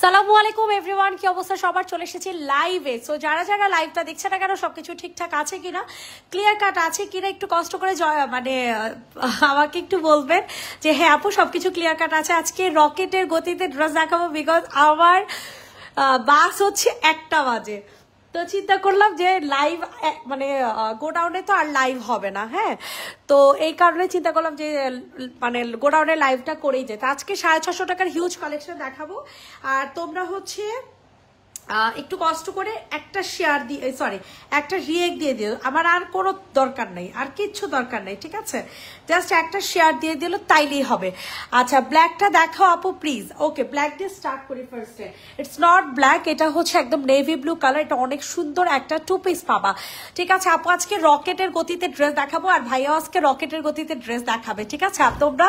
সালামু আলাইকুম এভরিওয়ান, কি অবস্থা সবার? চলে এসেছি লাইভে। সো যারা যারা লাইভটা দেখছে না কেন, সবকিছু ঠিকঠাক আছে কিনা, ক্লিয়ার কাট আছে কিনা, একটু কষ্ট করে মানে আমাকে একটু বলবেন যে হ্যাঁ আপু সবকিছু ক্লিয়ার কাট আছে। আজকে রকেটের গতিতে ড্রেস দেখাবো, বিকজ আমার বাস হচ্ছে 1টা বাজে। তো চিন্তা করলাম যে লাইভ মানে গোডাউনে তো আর লাইভ হবে না, হ্যাঁ, তো এই কারণে চিন্তা করলাম যে মানে গোডাউনে লাইভটা করেই যেত। আজকে 650 টাকার হিউজ কালেকশন দেখাবো। আর তোমরা হচ্ছে একটু কষ্ট করে একটা শেয়ার দিয়ে, সরি, একটা রিয়েক্ট দিয়ে দিও। আমার আর কোনো দরকার নেই, আর কিচ্ছু দরকার নেই, ঠিক আছে? জাস্ট একটা শেয়ার দিয়ে দিল তাইলেই হবে। আচ্ছা, ব্ল্যাকটা দেখাও আপু প্লিজ। ওকে, ব্ল্যাক দিয়ে স্টার্ট করি ফার্স্টে। ইটস নট ব্ল্যাক, এটা হচ্ছে একদম নেভি ব্লু কালার। এটা অনেক সুন্দর একটা 2 পিস পাবা, ঠিক আছে আপু? আজকে রকেটের গতিতে ড্রেস দেখাবো, আর ভাইয়া আজকে রকেটের গতিতে ড্রেস দেখাবে, ঠিক আছে? তোমরা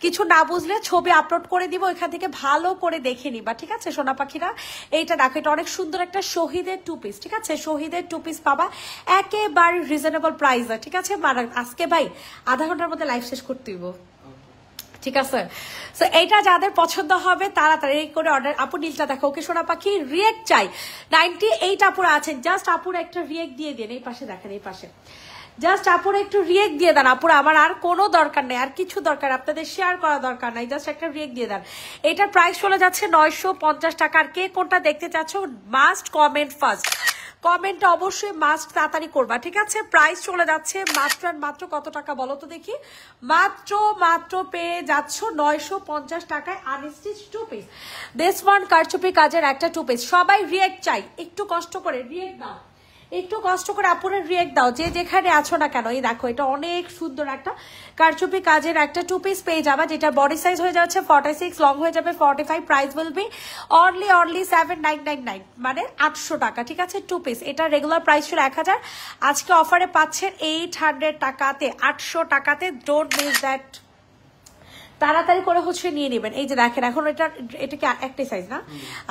কিছু না বুঝলে ছবি আপলোড করে দিব, এখান থেকে ভালো করে দেখে নিবা, ঠিক আছে সোনা পাখিরা? এইটা দেখো, এটা অনেক সুন্দর একটা শহীদের 2 পিস, ঠিক আছে? শহীদের 2 পিস পাবা একেবারে রিজনেবল প্রাইসে, ঠিক আছে? আজকে ভাই আধা ঘন্টার মধ্যে লাইভ শেষ করতে দিব, ঠিক আছে? সো এইটা যাদের পছন্দ হবে তাড়াতাড়ি করে অর্ডার। আপু নীলটা দেখো। ওকে সোনা পাখি, রিয়েক্ট চাই। 98 আপুরা আছেন, জাস্ট আপুর একটা রিয়েক্ট দিয়ে দিন। এই পাশে দেখেন, এই পাশে জাস্ট আপুর একটু রিয়েক্ট দিয়ে দেন। আপুরা আমার আর কোনো দরকার নেই, আর কিছু দরকার, আপনাদের শেয়ার করা দরকার নাই, জাস্ট একটা রিয়েক্ট দিয়ে দেন। এটার প্রাইস চলে যাচ্ছে 950 টাকা। আর কে কোনটা দেখতে চাচ্ছ মাস্ট কমেন্ট ফার্স্ট, কমেন্টটা অবশ্যই মাস্ট তাড়াতাড়ি করবা, ঠিক আছে? প্রাইস চলে যাচ্ছে মাত্র আর মাত্র কত টাকা বলো তো দেখি? মাত্র পেয়ে যাচ্ছ 950 টাকায় আনস্টিচ 2 পিস। দিস ওয়ান কারচুপি কাজের একটা 2 পিস। সবাই রিয়েক্ট চাই, একটু কষ্ট করে রিয়েক্ট দাও, একটু কষ্ট করে আপুরের রিয়েক্ট দাও, যে যেখানে আছো না কেন। এই দেখো, এটা অনেক সুন্দর একটা কারচুপি কাজের একটা 2 পিস পেয়ে যাবা, যেটা বডি সাইজ হয়ে যাচ্ছে 46, লং হয়ে যাবে 45। প্রাইস উইল বি অনলি 7999, মানে 800 টাকা, ঠিক আছে? 2 পিস। এটা রেগুলার প্রাইস ছিল 1000, আজকে অফারে পাচ্ছেন 800 টাকাতে, 800 টাকাতে। ডোন্ট মিস দ্যাট, তাড়াতাড়ি করে হচ্ছে নিয়ে নেবেন। এই যে দেখেন, এখন এটা কি একটাই সাইজ না?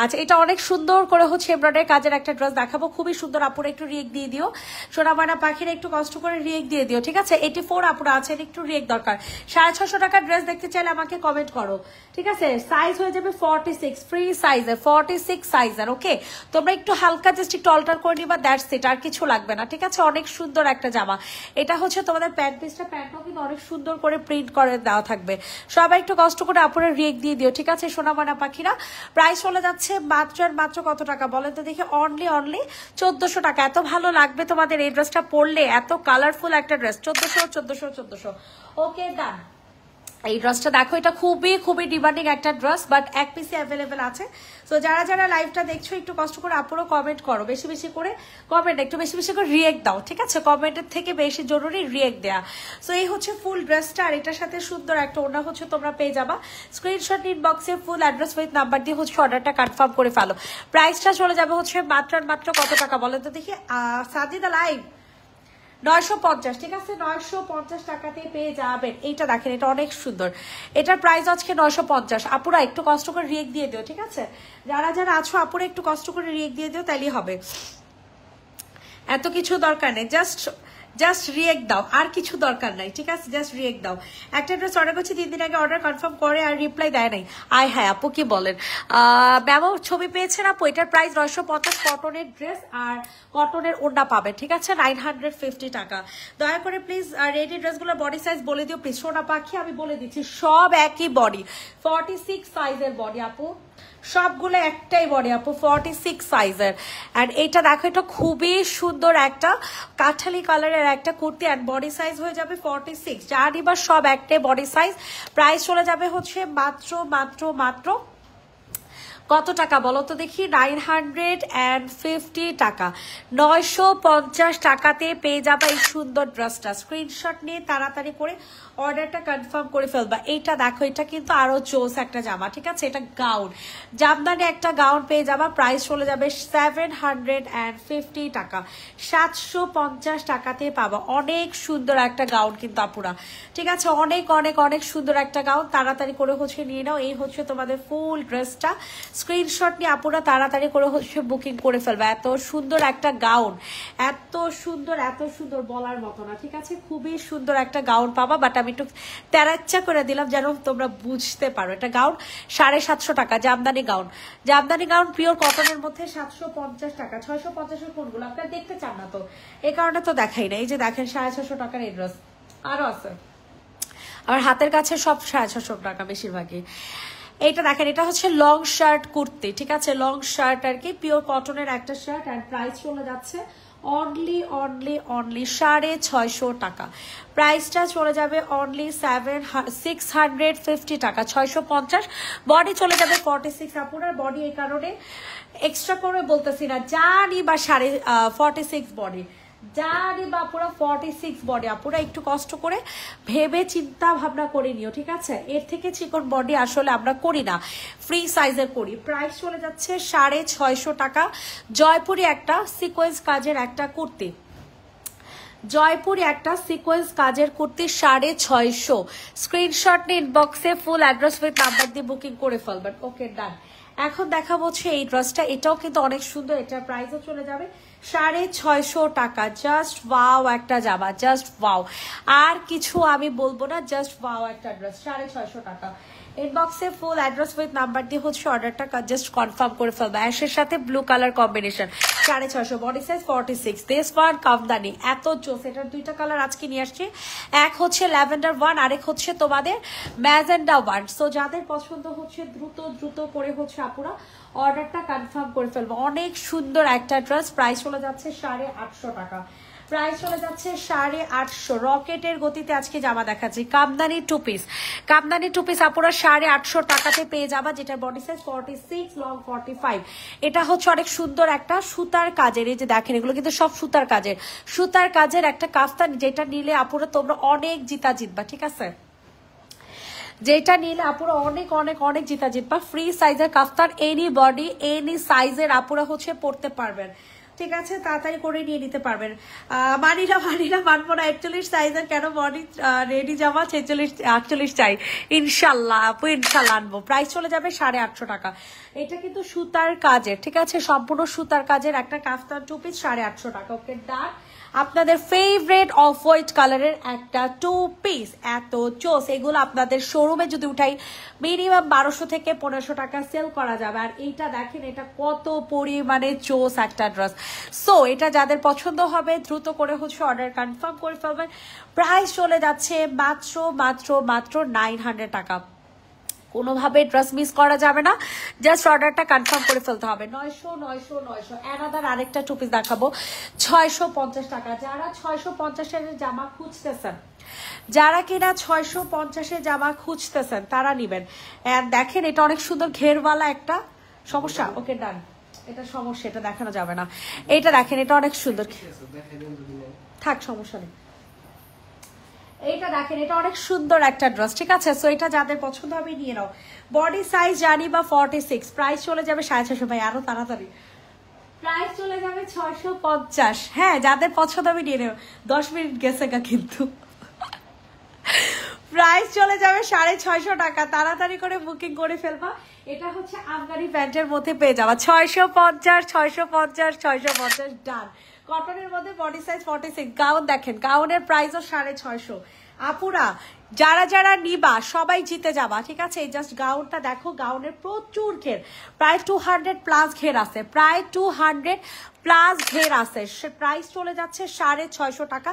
আচ্ছা, এটা অনেক সুন্দর করে হচ্ছে এমব্রয়ডারি কাজের একটা ড্রেস দেখাবো, খুবই সুন্দর। আপুরা একটু রিয়েক্ট দিয়ে দিও, সোনামানা পাখিরা একটু কষ্ট করে রিয়েক্ট দিয়ে দিও, ঠিক আছে? 84 আপুরা আছেন, একটু রিয়েক্ট দরকার। 650 টাকার ড্রেস দেখতে চাইলে আমাকে কমেন্ট করো, ঠিক আছে? সাইজ হয়ে যাবে 46, ফ্রি সাইজের 46 সাইজের। ওকে, তোমরা একটু হালকা জাস্ট একটু অল্টার করে নিবা, দ্যাটস ইট, আর কিছু লাগবে না, ঠিক আছে? অনেক সুন্দর একটা জামা। এটা হচ্ছে তোমাদের প্যান্ট পিসটা, প্যান্টও কিন্তু অনেক সুন্দর করে প্রিন্ট করে দেওয়া থাকবে। সবাই একটু কষ্ট করে আপুরা রিয়েক্ট দিয়ে দিও, ঠিক আছে সোনামানা পাখিরা? প্রাইস চলে যাচ্ছে মাত্র আর মাত্র কত টাকা বলেন তো দেখি? অনলি 1400 টাকা। এত ভালো লাগবে তোমাদের এই ড্রেসটা পরলে, এত কালারফুল একটা ড্রেস। 1400। ওকে, ডান। এই ড্রেসটা দেখো, এটা খুবই ডিমান্ডিং একটা ড্রেস, বাট এক পিসে অ্যাভেলেবেল আছে। সো যারা যারা লাইভটা দেখছো একটু কষ্ট করে আপুরো কমেন্ট করো, বেশি বেশি করে কমেন্ট, একটু বেশি বেশি করে রিয়েক্ট দাও, ঠিক আছে? কমেন্টের থেকে বেশি জরুরি রিয়েক্ট দেয়া। সো এই হচ্ছে ফুল ড্রেসটা, আর এটার সাথে সুন্দর একটা ওড়না হচ্ছে তোমরা পেয়ে যাবা। স্ক্রিনশট ইনবক্সে ফুল অ্যাড্রেস উইথ নাম্বার দিয়ে হচ্ছে অর্ডারটা কনফার্ম করে ফেলো। প্রাইসটা চলে যাবে হচ্ছে মাত্র আর মাত্র কত টাকা বলেন তো দেখি? সাজিদা লাইভ 950, ঠিক আছে? 950 টাকাতে পেয়ে যাবেন। এইটা দেখেন, এটা অনেক সুন্দর। এটার প্রাইস আজকে 950। আপুরা একটু কষ্ট করে রিয়েক্ট দিয়ে দিও, ঠিক আছে? যারা যারা আছো আপুরা একটু কষ্ট করে রিয়েক্ট দিয়ে দিও, তাইলেই হবে। এত কিছু দরকার নেই, জাস্ট রিয়েক্ট দাও, আর কিছু দরকার নাই, ঠিক আছে? জাস্ট রিয়েক্ট দাও। একটা ড্রেস অর্ডার করছি 3 দিন আগে, অর্ডার কনফার্ম করে আর রিপ্লাই দেয় নাই। আয় হ্যাঁ আপু, কি বলেন? ম্যামও ছবি পেয়েছেন আপু। এটার প্রাইস 950, কটনের ড্রেস আর কটনের ওড়না পাবেন, ঠিক আছে? 950 টাকা। দয়া করে প্লিজ রেডি ড্রেসগুলোর বডি সাইজ বলে দিও প্লিজ। সোনা পাখি আমি বলে দিচ্ছি, সব একই বডি, 46 সাইজের বডি আপু, সবগুলো একটাই বডি আপু, 46 সাইজের। অ্যান্ড এটা দেখো, এটা খুবই সুন্দর একটা কাঠালি কালারের একটা কুর্তি, অ্যান্ড বডি সাইজ হয়ে যাবে 46। যা নিবার সব একটাই বডি সাইজ। প্রাইস চলে যাবে হচ্ছে মাত্র কত টাকা বলো তো দেখি? 950 টাকা। 950 টাকাতে পেয়ে যাবা এই সুন্দর ড্রেসটা। স্ক্রিনশট নিয়ে তাড়াতাড়ি করে অর্ডারটা কনফার্ম করে ফেলবা। এইটা দেখো, এটা কিন্তু আরো জোস একটা জামা, ঠিক আছে? এটা গাউন, জামদানি একটা গাউন পেয়ে যাবা। প্রাইস চলে যাবে 750 টাকা। 750 টাকাতে পাবা অনেক সুন্দর একটা গাউন কিন্তু আপুরা, ঠিক আছে? অনেক সুন্দর একটা গাউন। তাড়াতাড়ি করে হচ্ছে নিয়ে নাও। এই হচ্ছে তোমাদের ফুল ড্রেসটা। স্ক্রিনশট নিয়ে আপুরা তাড়াতাড়ি করে হচ্ছে বুকিং করে ফেলবা। এত সুন্দর একটা গাউন, এত সুন্দর বলার মতো না, ঠিক আছে? খুবই সুন্দর একটা গাউন পাবা, বাট আমি একটু তেরাচ্চা করে দিলাম যেন তোমরা বুঝতে পারো। এটা গাউন 750 টাকা, Jamdani gown. Jamdani gown pure কটনের মধ্যে 750 টাকা। 650 কোনগুলো আপনারা দেখতে চান না তো, এই কারণে তো দেখাই না। এই যে দেখেন 650 টাকার এই ড্রেস আরো আছে আমার হাতের কাছে, সব 650 টাকা বেশিরভাগই। এইটা দেখেন, এটা হচ্ছে লং শার্ট কুর্তি, ঠিক আছে, লং শার্ট আর কি, পিওর কটনের একটা শার্ট। অ্যান্ড প্রাইস চলে যাচ্ছে অনলি 650 টাকা। প্রাইসটা চলে যাবে অনলি 650 টাকা, 650। বডি চলে যাবে 46। আপনার বডি এই কারণে এক্সট্রা করে বলতেছি না, জানি বা 46 বডি, জানি বা পুরো 46 বডি। আপুরা একটু কষ্ট করে ভেবে চিন্তা ভাবনা করে নিও, ঠিক আছে। এর থেকে চিকন বডি আসলে আমরা করি না, ফ্রি সাইজের করি। প্রাইস চলে যাচ্ছে 650 টাকা। জয়পুরি একটা সিকোয়েন্স কাজের একটা কুর্তি, জয়পুরি একটা সিকোয়েন্স কাজের কুর্তি 650। স্ক্রিনশট নিয়ে ইনবক্সে ফুল অ্যাড্রেস উইথ নাম্বার দিয়ে বুকিং করে ফেলবেন। ওকে ডান। এখন দেখাবো হচ্ছে এই ড্রেসটা, এটাও কিন্তু অনেক সুন্দর। এটার প্রাইসও চলে যাবে 650 টাকা। জাস্ট ওয়াও একটা জামা, জাস্ট ওয়াও, আর কিছু আমি বলবো না, জাস্ট ওয়াও একটা ড্রেস 650 টাকা। ইনবক্সে ফুল অ্যাড্রেস উইথ নাম্বার দিয়ে হচ্ছে অর্ডারটা জাস্ট কনফার্ম করে ফেলবে। অ্যাশের সাথে blue colour combination 650, body size 46। This one kamdani এত জোস। এটার দুইটা কালার আজকে নিয়ে আসছি, এক হচ্ছে ল্যাভেন্ডার ওয়ান, আরেক হচ্ছে তোমাদের ম্যাজেন্ডা ওয়ান। সো যাদের পছন্দ হচ্ছে দ্রুত দ্রুত করে হচ্ছে আপুরা অর্ডারটা কনফার্ম করে ফেলবো। অনেক সুন্দর একটা ড্রেস। প্রাইস চলে যাচ্ছে 850 টাকা। প্রাইস চলে যাচ্ছে 850। রকেটের গতিতে আজকে জামা দেখাচ্ছি, কামদানি টু পিস। কামদানি টু পিস আপুরা 850 টাকাতে পেয়ে যাবা, যেটা বডি সাইজ 46, লং 45। এটা হচ্ছে অনেক সুন্দর একটা সুতার কাজের, এই যে দেখেন এগুলো কিন্তু সব সুতার কাজের, সুতার কাজের একটা কাফতান, যেটা নিলে আপুরা তোমরা অনেক জিতবা, ঠিক আছে। যেটা নিলে আপুরা অনেক অনেক অনেক জিতবা। ফ্রি সাইজের কাফতান, এনি বডি এনি সাইজের আপুরা হচ্ছে পড়তে পারবেন, ঠিক আছে। তাড়াতাড়ি করে নিয়ে নিতে পারবেন। মানিরা মানবো না 41 সাইজের, কেন বডি রেডি জামা 46 48 চাই। ইনশাল্লাহ আপু, ইনশাল্লাহ আনবো। প্রাইস চলে যাবে 850 টাকা। এটা কিন্তু সুতার কাজের, ঠিক আছে, সম্পূর্ণ সুতার কাজের একটা কাফতান টু পিস 850 টাকা। ওকে ডান। আপনাদের ফেভারিট অফ হোয়াইট কালারের একটা টু পিস, এত চোস। এগুলো আপনাদের শোরুমে যদি উঠাই মিনিমাম 1200 থেকে 1500 টাকা সেল করা যাবে। আর এইটা দেখেন, এটা কত পরিমাণে চোস একটা ড্রেস। সো এটা যাদের পছন্দ হবে দ্রুত করে হচ্ছে অর্ডার কনফার্ম করে ফেলবেন। প্রাইস চলে যাচ্ছে মাত্র 900 টাকা। কোনোভাবে ড্রেস মিস করা যাবে না, জাস্ট অর্ডারটা কনফার্ম করে ফেলতে হবে। 900। অ্যানাদার আরেকটা টু পিস দেখাবো 650 টাকা। যারা 650 এর জামা খুঁজতেছেন, যারা কিনা 650 জামা খুঁজতেছেন তারা নিবেন। দেখেন এটা অনেক সুন্দর ঘেরওয়ালা একটা সমস্যা। ওকে ডান, এটা সমস্যা, এটা দেখানো যাবে না। এটা দেখেন, এটা অনেক সুন্দর, থাক সমস্যা নেই। এইটা দেখেন, এটা অনেক সুন্দর একটা ড্রেস, ঠিক আছে। সো এটা যাদের পছন্দ হবে নিয়ে নাও। বডি সাইজ জানি বা 46। প্রাইস চলে যাবে 650। ভাই আরো তাড়াতাড়ি, প্রাইস চলে যাবে 650। হ্যাঁ, যাদের পছন্দ হবে নিয়ে নেও। 10 মিনিট গেছে গা কিন্তু। প্রাইস চলে যাবে 650 টাকা। তাড়াতাড়ি করে বুকিং করে ফেলবা। এটা হচ্ছে আফগানি প্যান্টের মধ্যে পেয়ে যাবা 650। ডান। কটনের মধ্যে বডি সাইজ 46। গাউন দেখেন, গাউনের প্রাইসও 650। আপুরা যারা যারা নিবা সবাই জিতে যাবা, ঠিক আছে। এই জাস্ট গাউনটা দেখো, গাউনের প্রচুর ঘের, প্রায় 200 প্লাস ঘের আছে, প্রায় 200 প্লাস ঘের আছে। প্রাইস চলে যাচ্ছে 650 টাকা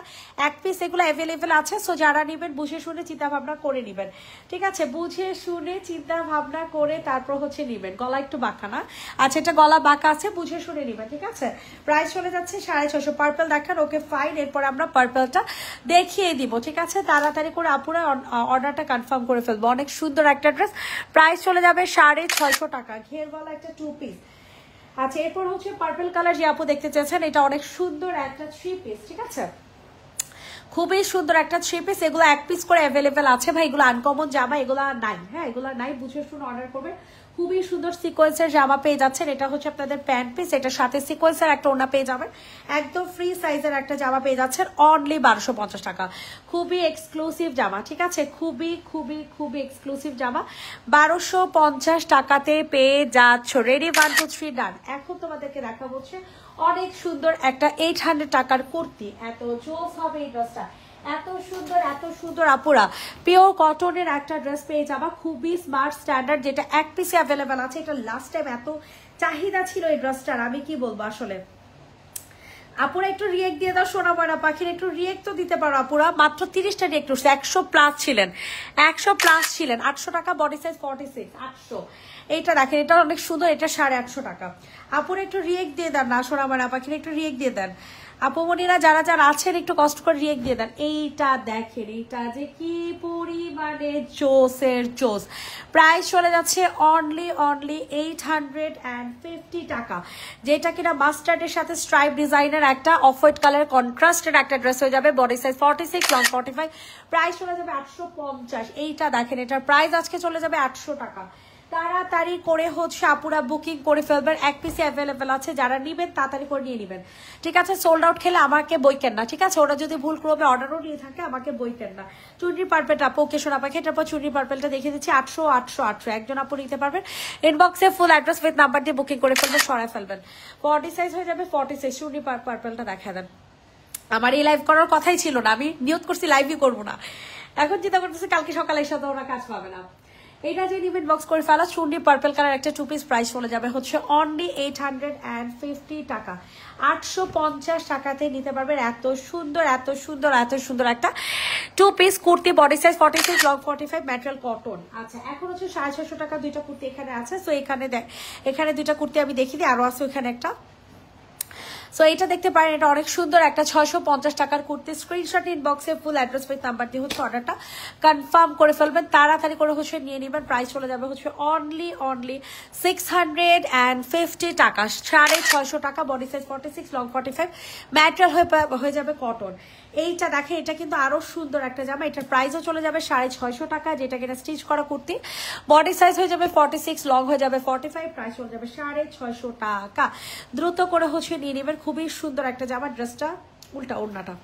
এক পিস। এগুলো অ্যাভেলেবেল আছে। সো যারা নিবেন বুঝে শুনে চিন্তা ভাবনা করে নিবেন, ঠিক আছে। বুঝে শুনে চিন্তা ভাবনা করে তারপর হচ্ছে নিবেন। গলা একটু বাঁকা না, আচ্ছা এটা গলা বাঁকা আছে, বুঝে শুনে নিবেন, ঠিক আছে। প্রাইস চলে যাচ্ছে 650। পার্পল দেখান, ওকে ফাইন। এরপর আমরা পার্পলটা দেখিয়ে দিব, ঠিক আছে। তাড়াতাড়ি করে আপুরা অর্ডারটা কনফার্ম করে ফেলবো। অনেক সুন্দর একটা ড্রেস। প্রাইস চলে যাবে 650 টাকা। ঘেরওয়ালা একটা টু পিস। আচ্ছা এরপর হচ্ছে পার্পল কালার যে আপু দেখতে চাচ্ছেন, এটা অনেক সুন্দর একটা থ্রি পিস, ঠিক আছে। খুবই সুন্দর একটা থ্রি পিস। এগুলো এক পিস করে অ্যাভেলেবেল আছে ভাই, এগুলো আনকমন জামা, এগুলো নাই। হ্যাঁ এগুলো নাই, বুঝে শুনে অর্ডার করবেন। খুবই সুন্দর সিকোয়েন্সের জামা পেয়ে যাচ্ছেন। এটা হচ্ছে আপনাদের প্যান্ট পিস, এটার সাথে সিকোয়েন্সের একটা ওড়না পেয়ে যাবেন। একদম ফ্রি সাইজের একটা জামা পেয়ে যাচ্ছেন অনলি 1250 টাকা। খুবই এক্সক্লুসিভ জামা, ঠিক আছে। খুবই খুবই খুবই এক্সক্লুসিভ জামা 1250 টাকাতে পেয়ে যাচ্ছ। রেডি 1 2 3 ডান। এখন তোমাদেরকে দেখাবো হচ্ছে অনেক সুন্দর একটা 800 টাকার কুর্তি। এত জোস হবে এই ড্রেসটা। এত সুন্দর আপুরা পিওর কটনের একটা ড্রেস পেয়ে যাবা, খুবই স্মার্ট স্ট্যান্ডার্ড, যেটা এক পিসে অ্যাভেলেবেল আছে। এটা লাস্ট টাইম এত চাহিদা ছিল এই ড্রেসটার, আমি কি বলবো আসলে। আপুরা একটু রিয়েক্ট দিয়ে দাও, সোনা ময়না পাখির একটু রিয়েক্ট তো দিতে পারো আপুরা। মাত্র 30টা রিয়েক্ট করছে, 100+ ছিলেন, 100+ ছিলেন। 800 টাকা, বডি সাইজ 46, 800। এইটা দেখেন, এটা অনেক সুন্দর, এটা 850 টাকা। আপুরা একটু রিয়েক্ট দিয়ে দেন না, সোনা ময়না পাখির একটু রিয়েক্ট দিয়ে দেন। আপুমনিরা যারা যারা আছেন একটু কষ্ট করে রিয়েক্ট দিয়ে দেন। এইটা দেখেন, এইটা যে কি পরিমাণে জোসের জোস। প্রাইস চলে যাচ্ছে অনলি 850 টাকা, যেটা কিনা মাস্টার্ডের সাথে স্ট্রাইপ ডিজাইনের একটা অফ হোয়াইট কালার কন্ট্রাস্টের একটা ড্রেস হয়ে যাবে। Body size 46, long 45। প্রাইস চলে যাবে 850। এইটা দেখেন, এটার প্রাইস আজকে চলে যাবে 800 টাকা। তাড়াতাড়ি করে হচ্ছে আপুরা বুকিং করে ফেলবেন, এক পিসে অ্যাভেলেবেল আছে। যারা নিবেন তাড়াতাড়ি করে নিয়ে নেবেন, ঠিক আছে। সোল্ড আউট খেলে আমাকে বইকেন না, ঠিক আছে। ওরা যদি ভুল ক্রমে অর্ডারও নিয়ে থাকে আমাকে বইকেন না। চুনরি পার্পেলটা আপু, ওকেশন আপাকে এটার পর চুনরি পার্পেলটা দেখে দিচ্ছি 800 800 800। একজন আপু নিতে পারবেন। ইনবক্সে ফুল অ্যাড্রেস উইথ নাম্বার দিয়ে বুকিং করে ফেলবেন, সরাই ফেলবেন। 40 সাইজ হয়ে যাবে 46। চুনরি পার্পেলটা দেখা দেন। আমার এই লাইভ করার কথাই ছিল না, আমি নিয়ত করছি লাইভই করবো না। এখন চিন্তা করতেছি কালকে সকালে এসে তো ওরা কাজ পাবে না। এটা যে নিবেন বক্স করে ফেলা চুন্ডি পার্পল কালার একটা 2 পিস, প্রাইস চলে যাবে হচ্ছে অনলি 850 টাকা। 850 টাকাতে নিতে পারবেন এত সুন্দর একটা 2 piece kurti, body size 46, long 45, material cotton. আচ্ছা, এখন হচ্ছে 650 টাকা দুইটা কুর্তি এখানে আছে। সো এখানে দুইটা কুর্তি আমি দেখিয়ে দিই, আরো আছে ওখানে একটা। সো এটা দেখতে পারেন, এটা অনেক সুন্দর একটা 650 টাকার কুর্তি। স্ক্রিনশট ইনবক্সে ফুল অ্যাড্রেস উইথ নাম্বার দিয়ে হচ্ছে অর্ডারটা কনফার্ম করে ফেলবেন, তাড়াতাড়ি করে হচ্ছে নিয়ে নেবেন। প্রাইস চলে যাবে হচ্ছে অনলি 650 টাকা, 650 টাকা। বডি সাইজ 46, লং 45, ম্যাটেরিয়াল হয়ে যাবে কটন। এইটা দেখেন, এটা কিন্তু আরো সুন্দর একটা জামা। এটার প্রাইসও চলে যাবে 650 টাকা, যেটা কিনা স্টিচ করা কুর্তি। বডি সাইজ হয়ে যাবে 46, লং হয়ে যাবে 45, প্রাইস চলে যাবে 650 টাকা। দ্রুত করে হচ্ছে নিয়ে নেবেন, খুবই সুন্দর একটা জামা। ড্রেসটা উল্টা, ওড়নাটা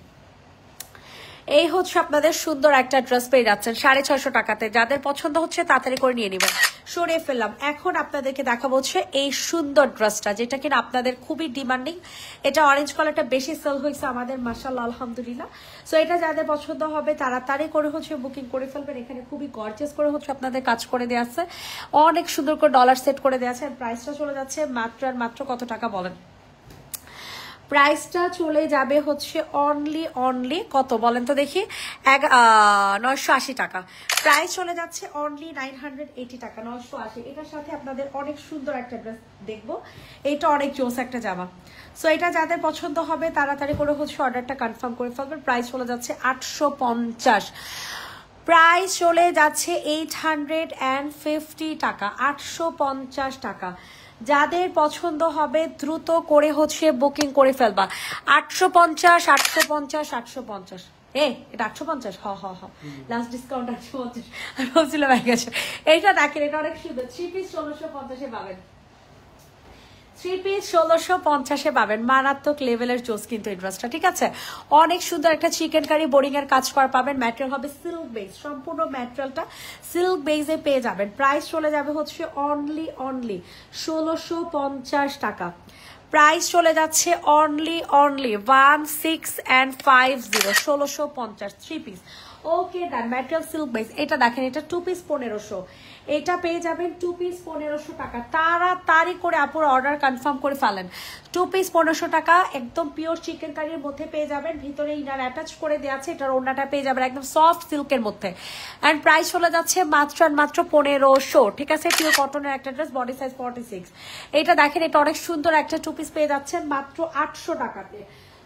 এই হচ্ছে আপনাদের সুন্দর একটা ড্রেস পেয়ে যাচ্ছেন 650 টাকাতে। যাদের পছন্দ হচ্ছে তাড়াতাড়ি করে নিয়ে নেবেন। সরিয়ে ফেললাম, এখন আপনাদেরকে দেখাবো হচ্ছে এই সুন্দর ড্রেসটা, যেটা কিনা আপনাদের খুবই ডিমান্ডিং। এটা অরেঞ্জ কালারটা বেশি সেল হয়েছে আমাদের, মাশাআল্লাহ, আলহামদুলিল্লাহ। সো এটা যাদের পছন্দ হবে তাড়াতাড়ি করে হচ্ছে বুকিং করে ফেলবেন। এখানে খুবই গর্জিয়াস করে হচ্ছে আপনাদের কাজ করে দেওয়া আছে, অনেক সুন্দর করে ডলার সেট করে দেওয়া আছে। প্রাইসটা চলে যাচ্ছে মাত্র আর মাত্র কত টাকা বলেন? প্রাইসটা চলে যাবে হচ্ছে অনলি কত বলেন তো দেখি, 980 টাকা। প্রাইস চলে যাচ্ছে অনলি 980 টাকা, 980। এটার সাথে আপনাদের অনেক সুন্দর একটা ড্রেস দেখবো, এটা অনেক জোস একটা জামা। সো এটা যাদের পছন্দ হবে তাড়াতাড়ি করে হচ্ছে অর্ডারটা কনফার্ম করে ফেলবেন। প্রাইস চলে যাচ্ছে 850, প্রাইস চলে যাচ্ছে 850 টাকা, 850 টাকা। যাদের পছন্দ হবে দ্রুত করে হচ্ছে বুকিং করে ফেলবা। 850 850 850। এটা 850, লাস্ট ডিসকাউন্ট 850। আমি বলছিলাম এইটা দেখেন, এটা অনেক সুন্দর। 3 পিস 1650 পাবেন, 3 পিস 1650 পাবেন। মারাত্মক লেভেলের জোস কিন্তু এই ড্রেসটা, ঠিক আছে। অনেক সুন্দর একটা চিকেন কারি বোরিং এর কাজ করা পাবেন। ম্যাটেরিয়াল হবে সিল্ক বেস, সম্পূর্ণ ম্যাটেরিয়ালটা সিল্ক বেসে পেয়ে যাবেন। প্রাইস চলে যাবে হচ্ছে অনলি 1650 টাকা। প্রাইস চলে যাচ্ছে অনলি 1650, 1650, 3 পিস। ওকে ডান, ম্যাটেরিয়াল সিল্ক বেস। এটা দেখেন, এটা 2 পিস 1500, এটা পেয়ে যাবেন 2 পিস 1500 টাকা। তাড়াতাড়ি করে আপুর অর্ডার কনফার্ম করে ফেলেন। 2 পিস 1500 টাকা, একদম পিওর চিকেন কারির মধ্যে পেয়ে যাবেন। ভিতরে ইনার অ্যাটাচ করে দেওয়া আছে, এটার ওড়নাটা পেয়ে যাবেন একদম সফট সিল্কের মধ্যে। অ্যান্ড প্রাইস চলে যাচ্ছে মাত্র 1500, ঠিক আছে। পিওর কটনের একটা ড্রেস, বডি সাইজ 46। এটা দেখেন, এটা অনেক সুন্দর একটা 2 পিস পেয়ে যাচ্ছেন মাত্র 800 টাকাতে।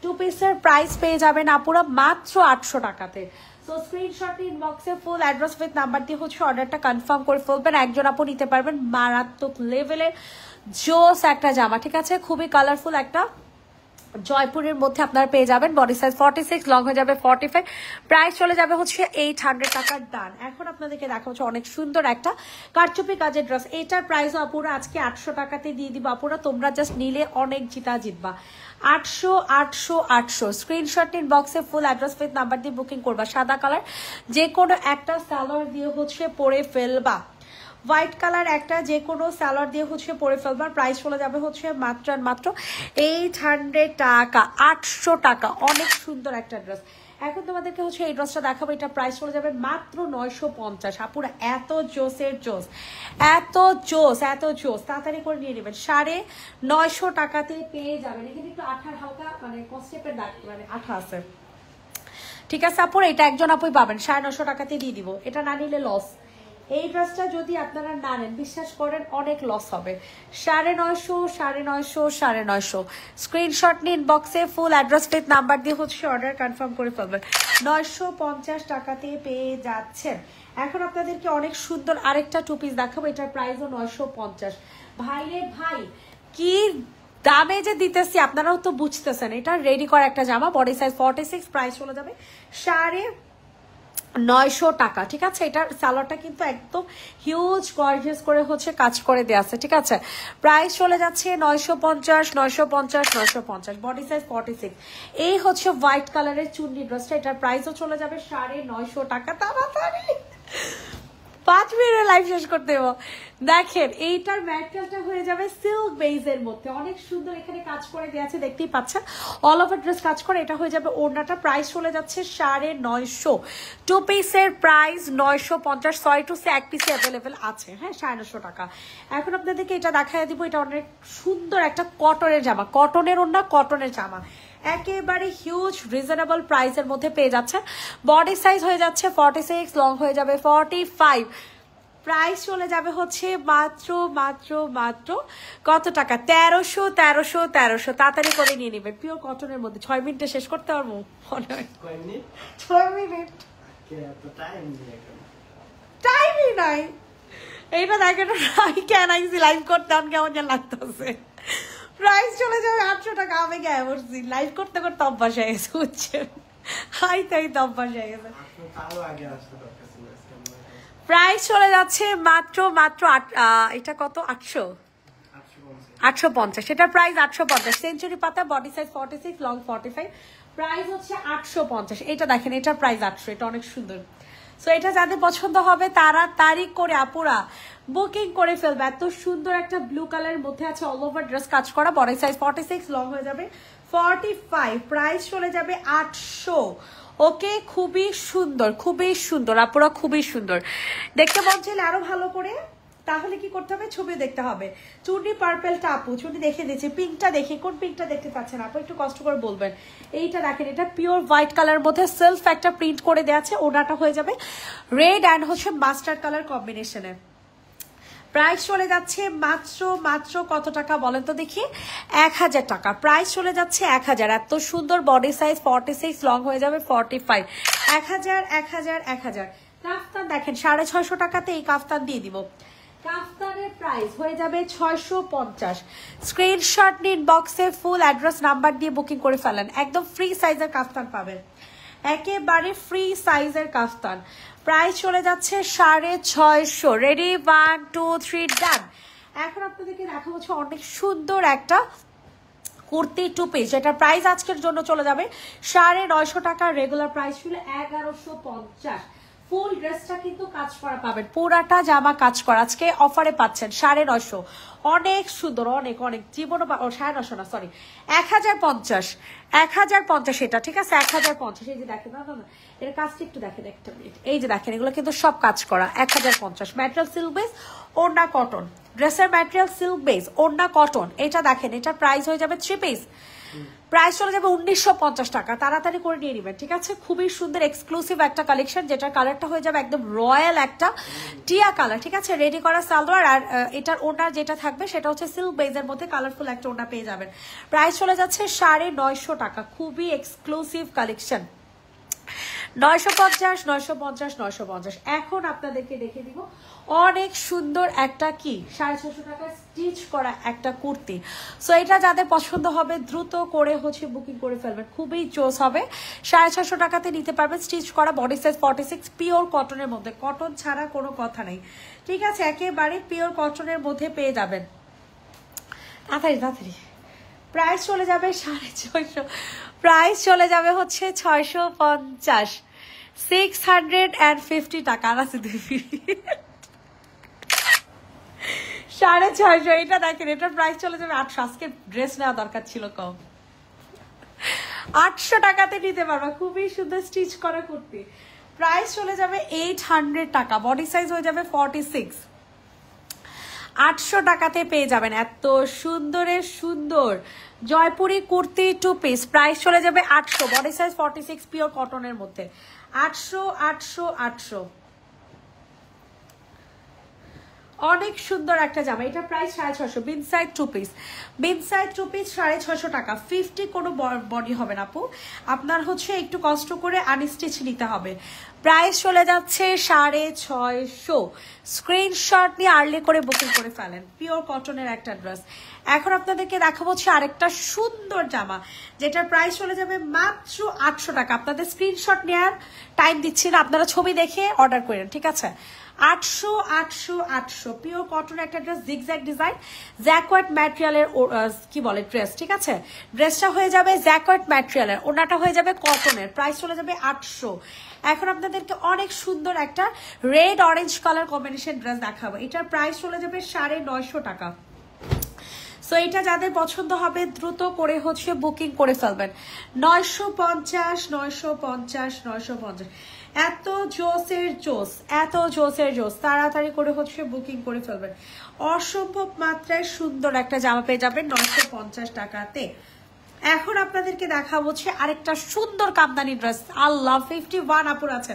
2 পিসের প্রাইস পেয়ে যাবেন আপুরা মাত্র 800 টাকাতে। সো স্ক্রিনশট ইনবক্সে ফুল অ্যাড্রেস উইথ নাম্বার দিয়ে হচ্ছে অর্ডারটা কনফার্ম করে ফেলবেন। একজন আপু নিতে পারবেন মারাত্মক লেভেলের জোস একটা জামা, ঠিক আছে। খুবই কালারফুল একটা জয়পুরের মধ্যে আপনারা পেয়ে যাবেন। বডি সাইজ 46, লং হয়ে যাবে 45, প্রাইস চলে যাবে হচ্ছে 800 টাকার ডান। এখন আপনাদেরকে দেখা হচ্ছে অনেক সুন্দর একটা কারচুপি কাজের ড্রেস। এটার প্রাইস আপুরা আজকে 800 টাকাতে দিয়ে দিব। আপুরা তোমরা জাস্ট নিলে অনেক জিতবা। 800 800 800। স্ক্রিনশট ইনবক্সে ফুল অ্যাড্রেস উইথ নাম্বার দিয়ে বুকিং করবা। সাদা কালার যে কোনো একটা সালোয়ার দিয়ে হচ্ছে পরে ফেলবা, হোয়াইট কালার একটা যে কোনো সালোয়ার দিয়ে হচ্ছে পরে ফেলবার। প্রাইস চলে যাবে হচ্ছে মাত্র 800 টাকা। 800 টাকা, অনেক সুন্দর একটা ড্রেস। এখন তোমাদেরকে হচ্ছে এই ড্রেসটা দেখাবো, এটা প্রাইস চলে যাবে মাত্র 950। আপুরা এত জোসের জোস, এত জোস, এত জোস, তাড়াতাড়ি করে নিয়ে নেবেন। 950 টাকাতে পেয়ে যাবেন। এখানে একটু আঠার হালকা মানে কস্টেপের দাগ মানে আঠা আছে, ঠিক আছে আপুরা। এটা একজন আপুই পাবেন, 950 টাকাতে দিয়ে দিব। এটা না নিলে লস। এই ড্রেসটা যদি আপনারা না নেন বিশ্বাস করেন অনেক লস হবে। 950, 950, 950। স্ক্রিনশট নিন, বক্সে ফুল অ্যাড্রেস উইথ নাম্বার দিয়ে হচ্ছে অর্ডার কনফার্ম করে ফেলবেন। 950 টাকাতে পেয়ে যাচ্ছেন। এখন আপনাদেরকে অনেক সুন্দর আরেকটা টু পিস দেখাবো, এটার প্রাইসও 950। ভাই রে ভাই, কি দামে যে দিতেছি আপনারাও তো বুঝতেছেন। এটা রেডি করা একটা জামা, বডি সাইজ 46, প্রাইস চলে যাবে 950 টাকা, ঠিক আছে। এটার সালোয়ারটা কিন্তু একদম হিউজ গর্জিয়াস করে হচ্ছে কাজ করে দেওয়া আছে, ঠিক আছে। প্রাইস চলে যাচ্ছে 950, 950, 950, বডি সাইজ 46। এই হচ্ছে হোয়াইট কালারের চুন্নি ড্রেসটা, এটার প্রাইসও চলে যাবে 950 টাকা। তাড়াতাড়ি 5 মিনিটে লাইভ শেষ করতে দেবো। দেখেন এইটার ম্যাটেরিয়ালটা হয়ে যাবে সিল্ক বেজের মধ্যে, অনেক সুন্দর এখানে কাজ করে দেওয়া আছে, দেখতেই পাচ্ছেন অল ওভার ড্রেস কাজ করে। এটা হয়ে যাবে ওড়নাটা, প্রাইস চলে যাচ্ছে 950। টু পিসের প্রাইস 950, 6 টু 1 পিসে অ্যাভেলেবেল আছে, হ্যাঁ 950 টাকা। এখন আপনাদেরকে এটা দেখাই দিব, এটা অনেক সুন্দর একটা কটনের জামা, কটনের ওড়না, কটনের জামা, একেবারে হিউজ রিজনেবল প্রাইসের মধ্যে পেয়ে যাচ্ছে। বডি সাইজ হয়ে যাচ্ছে 46, লং হয়ে যাবে 45। প্রাইস চলে যাবে হচ্ছে মাত্র মাত্র মাত্র কত টাকা? 1300, 1300, 1300। তাড়াতাড়ি করে নিয়ে নেবেন, পিওর কটনের মধ্যে। 6 মিনিটে শেষ করতে পারবো, 6 মিনিট টাইমই নাই। এইটা দেখেন আমি কেন আইসি লাইভ করতাম, কেমন যেন লাগতেছে। প্রাইস চলে যাবে 800 টাকা। আমি গায়ে বসছি, লাইভ করতে করতে অভ্যাস হয়ে গেছে, বুঝছেন, হাই তাই তো অভ্যাস হয়ে গেছে। প্রাইস চলে যাচ্ছে মাত্র মাত্র এটা কত? 800, 850। এটার প্রাইস 850। সেঞ্চুরি পাতা, বডি সাইজ 46, লং 45, প্রাইস হচ্ছে 850। এটা দেখেন, এটার প্রাইস 800। এটা অনেক সুন্দর। সো এটা যাদের পছন্দ হবে তারা তারিখ করে আপুরা বুকিং করে ফেলবে। এত সুন্দর একটা ব্লু কালারের মধ্যে আছে, অল ওভার ড্রেস কাজ করা, বডি সাইজ 46, লং হয়ে যাবে 45, প্রাইস চলে যাবে 800। ওকে, খুবই সুন্দর, খুবই সুন্দর আপুরা, খুবই সুন্দর। দেখতে মন চাইলে আরো ভালো করে, তাহলে কি করতে হবে? ছবি দেখতে হবে। চুনি পার্পেলটা আপু চুনি দেখে দিয়েছে, পিঙ্কটা দেখি, কোন পিঙ্কটা দেখতে পাচ্ছেন আপু একটু কষ্ট করে বলবেন। এইটা দেখেন, এটা পিওর হোয়াইট কালার মধ্যে সেলফ একটা প্রিন্ট করে দেওয়া আছে। ওনাটা হয়ে যাবে রেড অ্যান্ড হচ্ছে মাস্টার্ড কালার কম্বিনেশনে। প্রাইস চলে যাচ্ছে মাত্র মাত্র কত টাকা বলেন তো দেখি? 1000 টাকা। প্রাইস চলে যাচ্ছে 1000। এত সুন্দর, বডি সাইজ 46, লং হয়ে যাবে 45। 1000, 1000, 1000। কাফতান দেখেন 650 টাকাতে এই কাফতান দিয়ে দিব। কাফতানের প্রাইস হয়ে যাবে 650। স্ক্রিনশট নিন, বক্সে ফুল অ্যাড্রেস নাম্বার দিয়ে বুকিং করে ফেলেন। একদম ফ্রি সাইজের কাফতান পাবেন, একেবারে ফ্রি সাইজের কাফতান। প্রাইস চলে যাচ্ছে 650। রেডি, 1 2 3 ডান। এখন আপনাদেরকে দেখা হচ্ছে অনেক সুন্দর একটা কুর্তি টু পিস, যেটা প্রাইস আজকের জন্য চলে যাবে 950 টাকা। রেগুলার প্রাইস ছিল 1150। ফুল ড্রেসটা কিন্তু কাজ করা পাবেন, পুরাটা জামা কাজ করা, আজকে অফারে পাচ্ছেন 950। অনেক সুন্দর, অনেক অনেক। জীবনও 950 না, সরি 1050, 1050 এটা, ঠিক আছে 1050। এই যে দেখেন, না না না এর কাজটা একটু দেখেন একটা মিনিট। এই যে দেখেন, এগুলো কিন্তু সব কাজ করা 1050। ম্যাটেরিয়াল সিল্ক বেস, ওড়না কটন। ড্রেসের ম্যাটেরিয়াল সিল্ক বেস, ওড়না কটন। এটা দেখেন, এটার প্রাইস হয়ে যাবে 3 পিস, প্রাইস চলে যাবে 1950 টাকা। তাড়াতাড়ি করে নিয়ে নেবেন, ঠিক আছে। খুবই সুন্দর এক্সক্লুসিভ একটা কালেকশন, যেটার কালারটা হয়ে যাবে একদম রয়্যাল একটা টিয়া কালার, ঠিক আছে। রেডি করা সালোয়ার, আর এটার ওড়না যেটা থাকবে সেটা হচ্ছে সিল্ক বেজের মধ্যে কালারফুল একটা ওড়না পেয়ে যাবেন। প্রাইস চলে যাচ্ছে 950 টাকা। খুবই এক্সক্লুসিভ কালেকশন। 950, 950, 950। এখন আপনাদেরকে দেখে দিব অনেক সুন্দর একটা কি 650 টাকা স্টিচ করা একটা কুর্তি। সো এটা যাদের পছন্দ হবে দ্রুত করে হচ্ছে বুকিং করে ফেলবেন, খুবই জোস হবে। 650 টাকাতে নিতে পারবেন, স্টিচ করা, বডি সাইজ 46, পিওর কটনের মধ্যে, কটন ছাড়া কোনো কথা নেই, ঠিক আছে। একেবারে পিওর কটনের মধ্যে পেয়ে যাবেন। তাড়াতাড়ি তাড়াতাড়ি। প্রাইস চলে যাবে 650, প্রাইস চলে যাবে হচ্ছে 650, 650 টাকা। আর আছে 2 মিনিট। 650। এটা দেখেন, এটার প্রাইস চলে যাবে 800। আজকে ড্রেস নেওয়া দরকার ছিল কম। 800 টাকাতে নিতে পারবা, খুবই সুন্দর স্টিচ করা কুর্তি। প্রাইস চলে যাবে 800 টাকা, বডি সাইজ হয়ে যাবে 46। 800 টাকাতে পেয়ে যাবেন এত সুন্দরের সুন্দর জয়পুরি কুর্তি 2 পিস। প্রাইস চলে যাবে 800, বডি সাইজ 46, পিওর কটনের মধ্যে। 800 800 800। অনেক সুন্দর একটা জামা, এটা প্রাইস 650, বিন সাইড 2 পিস। বিন সাইড 2 পিস 650 টাকা। 50 কোনো বডি হবে না আপু, আপনার হচ্ছে একটু কষ্ট করে আনস্টিচ নিতে হবে। প্রাইস চলে যাচ্ছে 650। স্ক্রিনশট নিয়ে আর্লি করে বুকিং করে ফেলেন, পিওর কটনের একটা ড্রেস। এখন আপনাদেরকে দেখাবো হচ্ছে আরেকটা সুন্দর জামা, যেটার প্রাইস চলে যাবে মাত্র 800 টাকা। আপনাদের স্ক্রিনশট নেওয়ার টাইম দিচ্ছি না, আপনারা ছবি দেখে অর্ডার করেন, ঠিক আছে? 800 800 800, পিওর কটনের একটা ড্রেস, জিগজ্যাগ ডিজাইন, জ্যাকওয়ার্ড ম্যাটেরিয়ালের কি বলে ড্রেস, ঠিক আছে? ড্রেসটা হয়ে যাবে জ্যাকওয়ার্ড ম্যাটেরিয়ালের, ওনাটা হয়ে যাবে কটনের। প্রাইস চলে যাবে 800। এখন আপনাদেরকে অনেক সুন্দর একটা red orange colour combination dress দেখাবো, এটার প্রাইস চলে যাবে 950 টাকা। সো এটা যাদের পছন্দ হবে দ্রুত করে হচ্ছে বুকিং করে ফেলবেন। 950 950 950, এত জোসের জোস, এত জোসের জোস, তাড়াতাড়ি করে হচ্ছে বুকিং করে ফেলবেন। অসম্ভব মাত্রায় সুন্দর একটা জামা পেয়ে যাবেন 950 টাকাতে। এখন আপনাদেরকে দেখাবো হচ্ছে আরেকটা সুন্দর কামদানি ড্রেস। আল্লাহ, 51 আপুর আছে,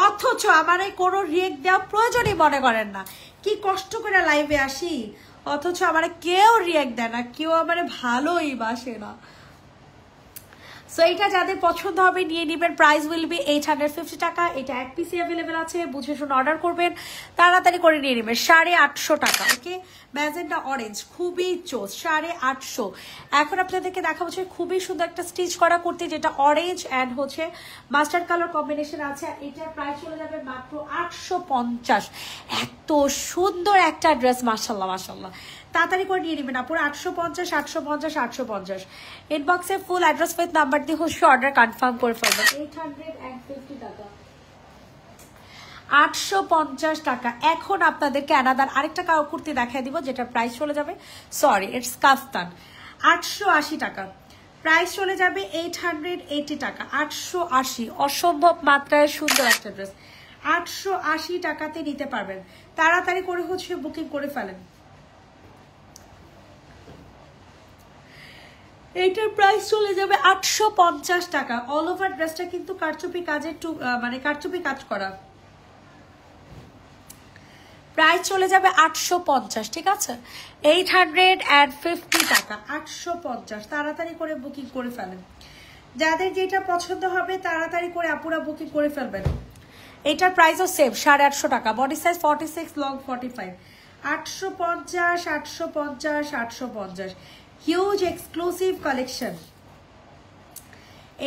অথচ আমার এই কোনো রিয়েক্ট দেওয়া প্রয়োজনই মনে করেন না। কি কষ্ট করে লাইভে আসি, অথচ আমার কেউ রিয়েক্ট দেয় না, কেউ আমার ভালোই বাসে না। সো এটা যাদের পছন্দ হবে নিয়ে নেবেন। প্রাইস উইল বি 850 টাকা। এটা এক পিসি অ্যাভেলেবেল আছে, বুঝে শুনে অর্ডার করবেন, তাড়াতাড়ি করে নিয়ে নেবেন। 850 টাকা। ওকে, ম্যাজেন্টা অরেঞ্জ, খুবই চোস, 850। এখন আপনাদেরকে দেখা হচ্ছে খুবই সুন্দর একটা স্টিচ করা কুর্তি, যেটা অরেঞ্জ অ্যান্ড হচ্ছে মাস্টার্ড কালার কম্বিনেশন আছে। এটার প্রাইস চলে যাবে মাত্র 850। এত সুন্দর একটা ড্রেস, মাশাল্লাহ মাশাল্লাহ, তাড়াতাড়ি করে নিয়ে নেবেন আপুরা। 850 850 850। ইনবক্সে ফুল অ্যাড্রেস উইথ নাম্বার দিয়ে হচ্ছে অর্ডার কনফার্ম করে ফেলবেন। 850 টাকা, 850 টাকা। এখন আপনাদেরকে অ্যানাদার আরেকটা কুর্তি দেখাই দিব, যেটার প্রাইস চলে যাবে, সরি ইটস কাফতান, 880 টাকা। প্রাইস চলে যাবে 880 টাকা। 880, অসম্ভব মাত্রায় সুন্দর একটা ড্রেস, 880 টাকাতে নিতে পারবেন। তাড়াতাড়ি করে হচ্ছে বুকিং করে ফেলেন। এইটার প্রাইস চলে যাবে 850 টাকা। অল ওভার ড্রেসটা কিন্তু কারচুপি কাজের মানে কারচুপি কাজ করা। প্রাইস চলে যাবে 850, ঠিক আছে? 850 টাকা, 850। তাড়াতাড়ি করে বুকিং করে ফেলেন। যাদের যেটা পছন্দ হবে তাড়াতাড়ি করে আপুরা বুকিং করে ফেলবেন। এটার প্রাইসও সেম, 850 টাকা, body size 46, long 45। 850 850 850, huge exclusive collection.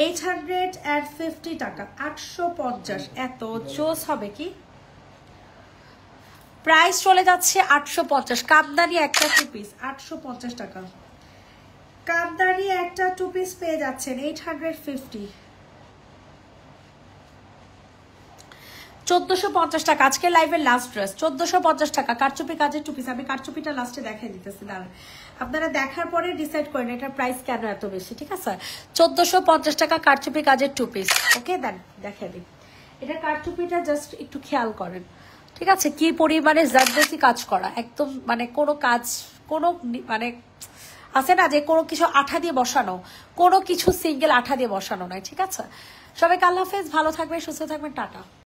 850 টাকা, 850, এত জোস হবে কি। প্রাইস চলে যাচ্ছে 850। কামদানি একটা 2 পিস 850 টাকা। কামদানি একটা 2 পিস পেয়ে যাচ্ছেন 850। 1450 টাকা আজকে লাইভের লাস্ট ড্রেস, 1450 টাকা। কারচুপি কাজের 2 পিস, আমি কারচুপিটা লাস্টে দেখাই দিতেছি, দাঁড়ান আপনারা দেখার পরে ডিসাইড করেন এটার প্রাইস কেন এত বেশি, ঠিক আছে? 1450 টাকা কারচুপি কাজের 2 পিস। ওকে, দেন দেখাই দিই। এটা কারচুপিটা জাস্ট একটু খেয়াল করেন, ঠিক আছে? কি পরিমাণে জারদস্তি কাজ করা, একদম মানে কোনো কাজ, কোনো মানে আছে না যে কোনো কিছু আঠা দিয়ে বসানো, কোনো কিছু সিঙ্গেল আঠা দিয়ে বসানো নয়, ঠিক আছে? সবাইকে আল্লাহ হাফেজ, ভালো থাকবেন, সুস্থ থাকবেন, টাটা।